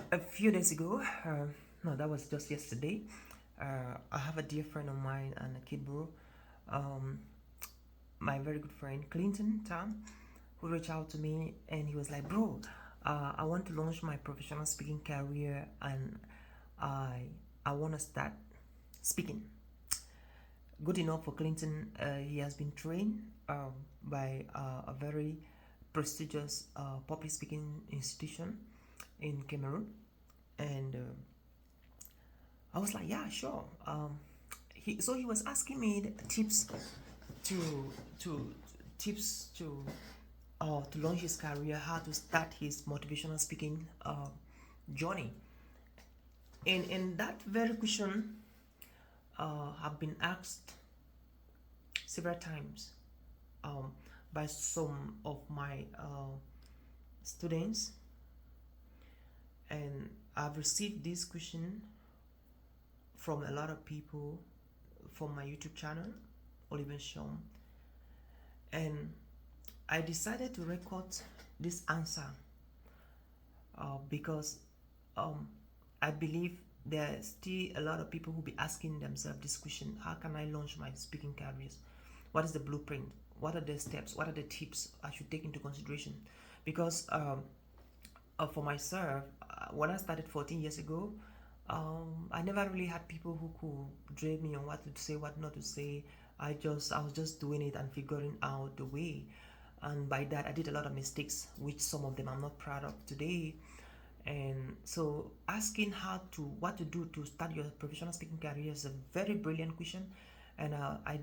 A few days ago, no, that was just yesterday. I have a dear friend of mine and a kid bro, um, my very good friend Clinton Tam, who reached out to me and he was like, "Bro, I want to launch my professional speaking career and I I want to start speaking." Good enough for Clinton. He has been trained by a very prestigious public speaking institution in Cameroon, and I was like, yeah, sure. So he was asking me the tips to to tips to launch his career, how to start his motivational speaking journey. And that very question have been asked several times um, by some of my students, and I've received this question from a lot of people from my YouTube channel, Nshom, and I decided to record this answer because um, I believe there are still a lot of people who be asking themselves this question: how can I launch my speaking careers? What is the blueprint? What are the steps? What are the tips I should take into consideration? Because for myself, when I started 14 years ago, I never really had people who could drive me on what to say, what not to say. I was just doing it and figuring out the way. And by that, I did a lot of mistakes, which some of them I'm not proud of today. And so, asking what to do to start your professional speaking career is a very brilliant question. And I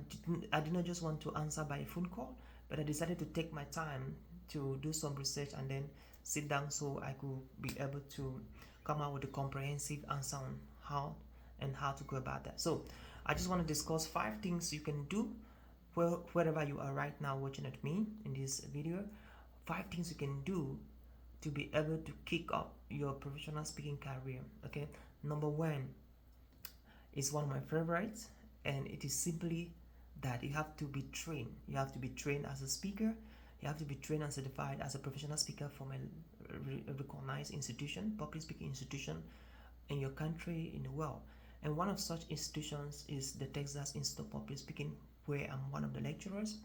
did not just want to answer by a phone call, but I decided to take my time to do some research and then sit down so I could be able to come out with a comprehensive answer on how to go about that. So I just want to discuss 5 things you can do wherever you are right now watching at me in this video. 5 things you can do to be able to kick up your professional speaking career. Okay, number one is one of my favorites, and it is simply that you have to be trained. You have to be trained as a speaker. You have to be trained and certified as a professional speaker from a recognized institution, public speaking institution in your country, in the world. And one of such institutions is the Texas Institute of Public Speaking, where I'm one of the lecturers.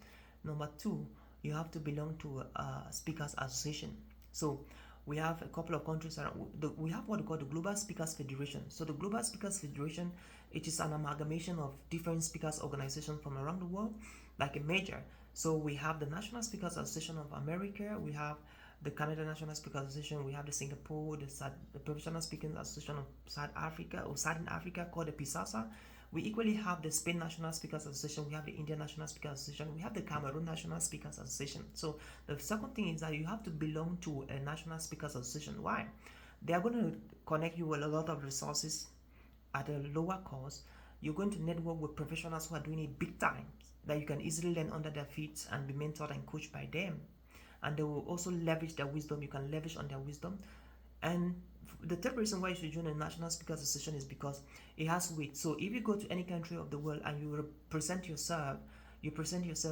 Number two, you have to belong to a speakers association. So we have a couple of countries around. We have what we call the Global Speakers Federation. So the Global Speakers Federation, it is an amalgamation of different speakers organizations from around the world, like a major. So we have the National Speakers Association of America, we have the Canada National Speakers Association, we have the Singapore, the Professional Speaking Association of South Africa or Southern Africa called the PISASA. We equally have the Spain National Speakers Association, we have the Indian National Speakers Association, we have the Cameroon National Speakers Association. So the second thing is that you have to belong to a National Speakers Association. Why? They are going to connect you with a lot of resources at a lower cost. You're going to network with professionals who are doing it big time, that you can easily learn under their feet and be mentored and coached by them. And they will also leverage their wisdom. You can leverage on their wisdom. And the third reason why you should join a National Speakers Association is because it has weight. So if you go to any country of the world and you present yourself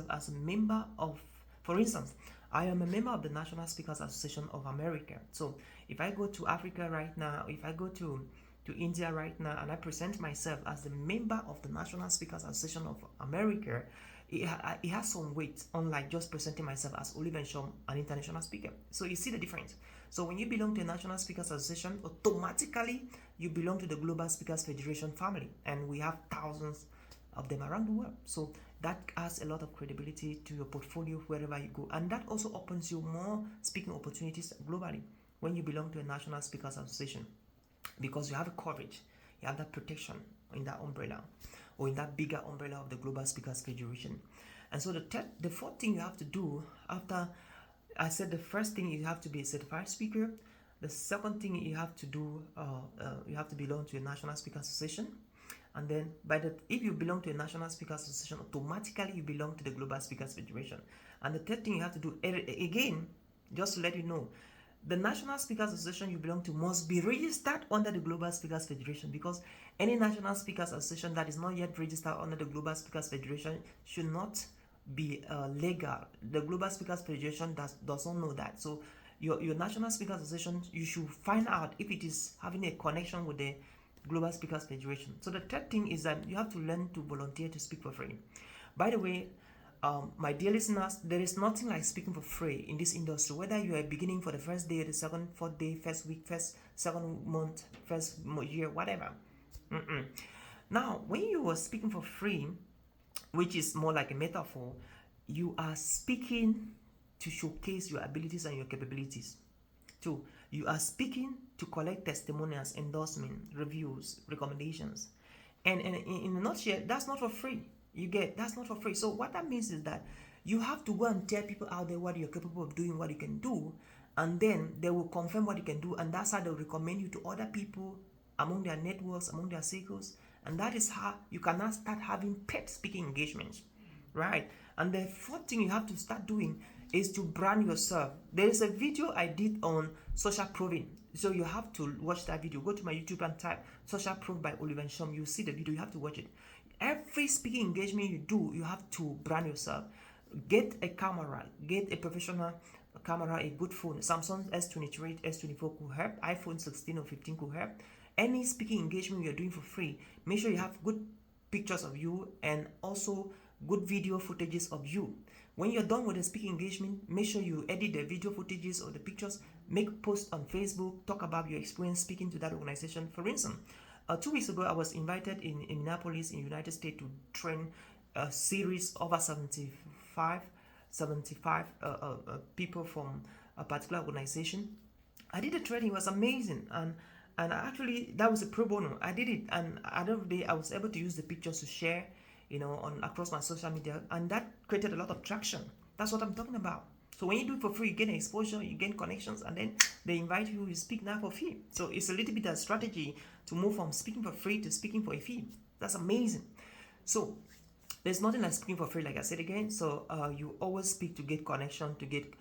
as a member of, for instance, I am a member of the National Speakers Association of America. So if I go to Africa right now, if I go to India right now and I present myself as a member of the National Speakers Association of America, it has some weight, unlike just presenting myself as Oliver Nshom, an international speaker. So you see the difference. So when you belong to a National Speakers Association, automatically you belong to the Global Speakers Federation family, and we have thousands of them around the world. So that adds a lot of credibility to your portfolio wherever you go, and that also opens you more speaking opportunities globally when you belong to a National Speakers Association, because you have a coverage, you have that protection in that umbrella or in that bigger umbrella of the Global Speakers Federation. And so the fourth thing you have to do, after I said the first thing, you have to be a certified speaker. The second thing you have to do, you have to belong to a National Speakers Association. And then if you belong to a National Speakers Association, automatically you belong to the Global Speakers Federation. And the third thing you have to do, again, just to let you know, the National Speakers Association you belong to must be registered under the Global Speakers Federation, because any National Speakers Association that is not yet registered under the Global Speakers Federation should not be legal. The Global Speakers Federation does not know that. So your National Speakers Association, you should find out if it is having a connection with the Global Speakers Federation. So the third thing is that you have to learn to volunteer to speak for free. By the way, my dear listeners, there is nothing like speaking for free in this industry, whether you are beginning for the first day, the second, fourth day, first week, second month, first year, whatever. Now, when you are speaking for free, which is more like a metaphor, you are speaking to showcase your abilities and your capabilities. Two, you are speaking to collect testimonials, endorsement, reviews, recommendations. And in a nutshell, that's not for free. That's not for free. So what that means is that you have to go and tell people out there what you're capable of doing, what you can do, and then they will confirm what you can do, and that's how they'll recommend you to other people among their networks, among their circles, and that is how you can now start having paid speaking engagements, right? And the fourth thing you have to start doing is to brand yourself. There is a video I did on social proving, so you have to watch that video. Go to my YouTube and type social proof by Nshom. You see the video, you have to watch it. Every speaking engagement you do, you have to brand yourself. Get a camera, get a professional camera, a good phone. Samsung S23, S24 could help. iPhone 16 or 15 could help. Any speaking engagement you're doing for free, make sure you have good pictures of you and also good video footages of you. When you're done with the speaking engagement, make sure you edit the video footages or the pictures, make posts on Facebook, talk about your experience speaking to that organization. For instance, 2 weeks ago, I was invited in Minneapolis in United States to train a series over 75 people from a particular organization. I did the training, it was amazing, and actually that was a pro bono. I did it, and at the end of the day, I was able to use the pictures to share, on across my social media, and that created a lot of traction. That's what I'm talking about. So when you do it for free, you gain exposure, you gain connections, and then they invite you speak now for free. So it's a little bit of a strategy to move from speaking for free to speaking for a fee. That's amazing. So there's nothing like speaking for free, like I said again. So you always speak to get connection, to get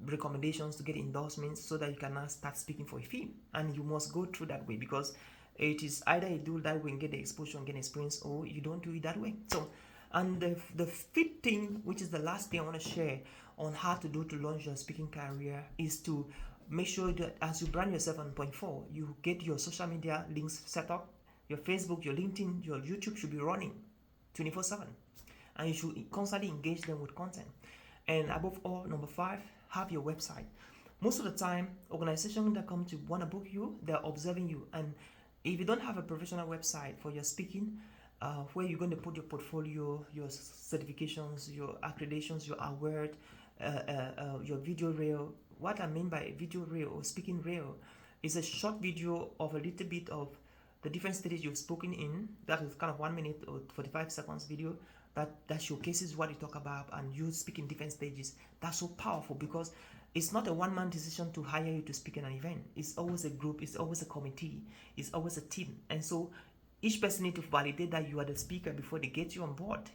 recommendations, to get endorsements, so that you can now start speaking for a fee. And you must go through that way, because it is either you do that way and get the exposure and get experience, or you don't do it that way. So, and the fifth thing, which is the last thing I want to share on how to do to launch your speaking career, is to make sure that as you brand yourself on point 4, you get your social media links set up. Your Facebook, your LinkedIn, your YouTube should be running 24/7, and you should constantly engage them with content. And above all, number 5, have your website. Most of the time, organizations that come to want to book you, they're observing you. And if you don't have a professional website for your speaking, where you're going to put your portfolio, your certifications, your accreditations, your award, your video reel. What I mean by video reel or speaking reel is a short video of a little bit of the different stages you've spoken in. That is kind of 1 minute or 45 seconds video that showcases what you talk about, and you speak in different stages. That's so powerful, because it's not a one-man decision to hire you to speak in an event. It's always a group, it's always a committee, it's always a team. And so each person needs to validate that you are the speaker before they get you on board,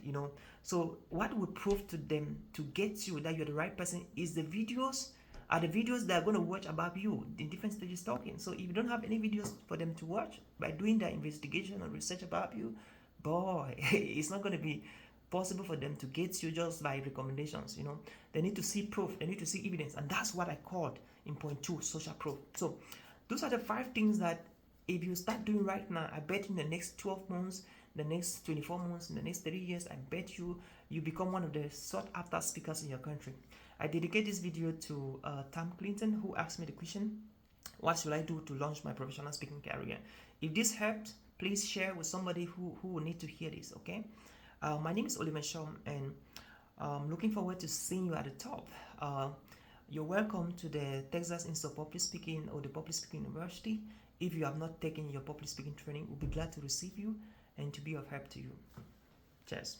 So what will prove to them to get you that you're the right person is the videos they're going to watch about you in different stages talking. So if you don't have any videos for them to watch by doing their investigation or research about you, boy, it's not going to be possible for them to get you just by recommendations. They need to see proof, they need to see evidence, and that's what I called in point 2, social proof. So those are the 5 things that if you start doing right now, I bet in the next 12 months, the next 24 months, in the next 30 years, I bet you become one of the sought after speakers in your country. I dedicate this video to Tam Clinton, who asked me the question, what should I do to launch my professional speaking career? If this helped, please share with somebody who will need to hear this, okay? My name is Nshom, and I'm looking forward to seeing you at the top. You're welcome to the Texas Institute of Public Speaking or the Public Speaking University. If you have not taken your public speaking training, we'll be glad to receive you and to be of help to you. Cheers.